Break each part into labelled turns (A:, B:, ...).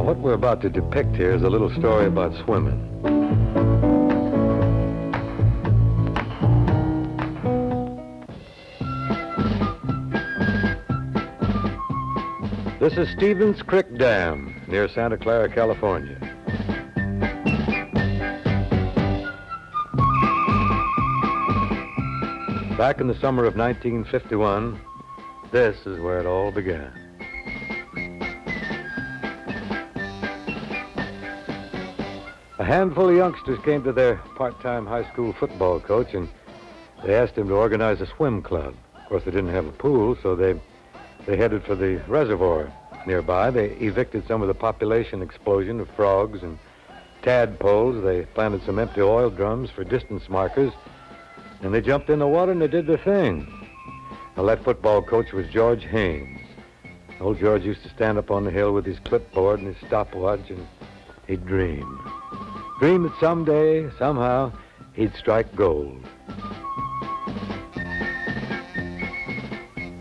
A: Now, what we're about to depict here is a little story about swimming. This is Stevens Creek Dam near Santa Clara, California. Back in the summer of 1951, this is where it all began. A handful of youngsters came to their part-time high school football coach, and they asked him to organize a swim club. Of course, they didn't have a pool, so they headed for the reservoir nearby. They evicted some of the population explosion of frogs and tadpoles. They planted some empty oil drums for distance markers, and they jumped in the water and they did their thing. Now, that football coach was George Haines. Old George used to stand up on the hill with his clipboard and his stopwatch, and he'd dream. Dream that someday, somehow, he'd strike gold.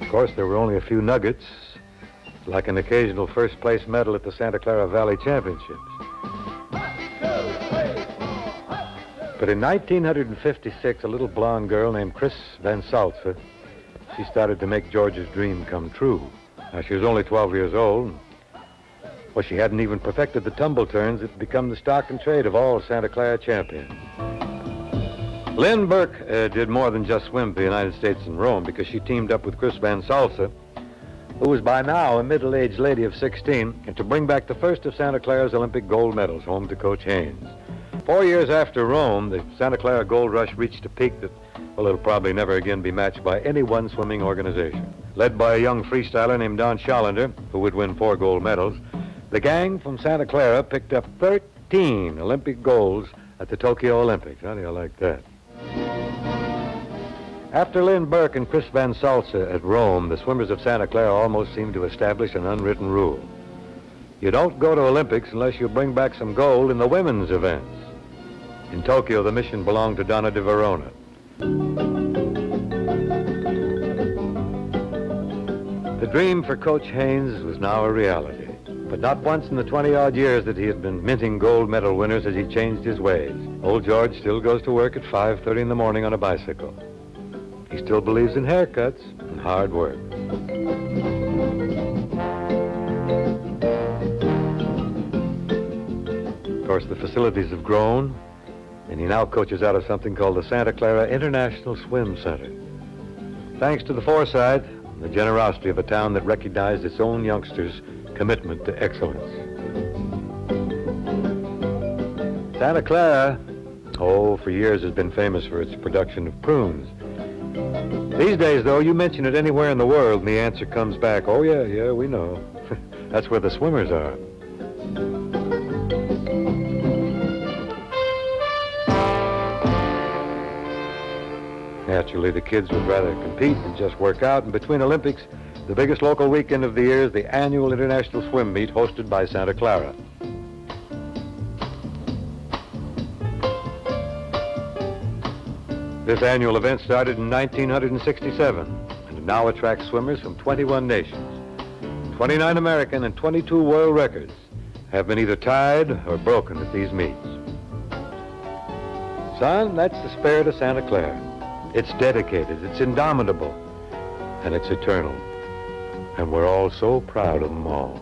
A: Of course, there were only a few nuggets, like an occasional first-place medal at the Santa Clara Valley Championships. But in 1956, a little blonde girl named Chris Van Salsa, she started to make George's dream come true. Now, she was only 12 years old. Well, she hadn't even perfected the tumble turns that had become the stock and trade of all Santa Clara champions. Lynne Burke did more than just swim for the United States in Rome, because she teamed up with Chris Van Salsa, who was by now a middle-aged lady of 16, and to bring back the first of Santa Clara's Olympic gold medals home to Coach Haines. 4 years after Rome, the Santa Clara Gold Rush reached a peak that, well, it'll probably never again be matched by any one swimming organization. Led by a young freestyler named Don Schollander, who would win 4 gold medals, the gang from Santa Clara picked up 13 Olympic golds at the Tokyo Olympics. How do you like that? After Lynne Burke and Chris Van Salsa at Rome, the swimmers of Santa Clara almost seemed to establish an unwritten rule. You don't go to Olympics unless you bring back some gold in the women's events. In Tokyo, the mission belonged to Donna de Verona. The dream for Coach Haines was now a reality. But not once in the 20-odd years that he had been minting gold medal winners has he changed his ways. Old George still goes to work at 5:30 in the morning on a bicycle. He still believes in haircuts and hard work. Of course, the facilities have grown, and he now coaches out of something called the Santa Clara International Swim Center. Thanks to the foresight and the generosity of a town that recognized its own youngsters' commitment to excellence. Santa Clara, for years has been famous for its production of prunes. These days, though, you mention it anywhere in the world, and the answer comes back, oh, yeah, we know. That's where the swimmers are. Naturally, the kids would rather compete than just work out, and between Olympics, the biggest local weekend of the year is the annual International Swim Meet hosted by Santa Clara. This annual event started in 1967 and now attracts swimmers from 21 nations. 29 American and 22 world records have been either tied or broken at these meets. Son, that's the spirit of Santa Clara. It's dedicated, it's indomitable, and it's eternal. And we're all so proud of them all.